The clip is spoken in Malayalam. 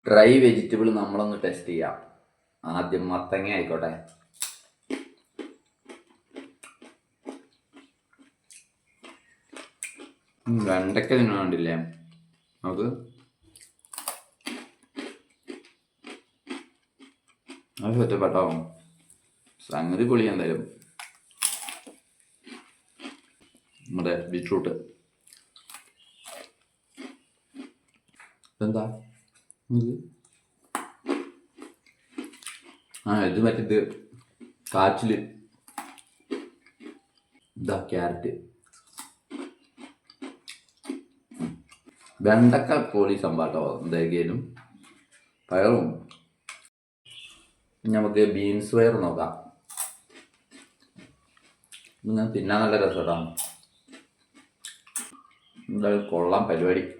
ഡ്രൈ വെജിറ്റബിൾ നമ്മളൊന്ന് ടെസ്റ്റ് ചെയ്യാം. ആദ്യം മത്തങ്ങ ആയിക്കോട്ടെ. വെണ്ടയ്ക്ക നിങ്ങൾ കണ്ടില്ലേ? നമുക്ക് അത് സെറ്റപ്പെട്ടോ. സംഗതി പൊളി. എന്തായാലും നമ്മുടെ ബീറ്റ്റൂട്ട് എന്താ ഇത് മറ്റേത് കാച്ചില്. ഇതാ ക്യാരറ്റ്. വെണ്ടക്ക പൊളി സംഭാട്ടോ. എന്തായാലും പയറും. നമുക്ക് ബീൻസ് പയർ നോക്കാം. ഇത് ഞാൻ തിന്നാൻ നല്ല രസമാണ്. എന്തായാലും കൊള്ളാം പരിപാടി.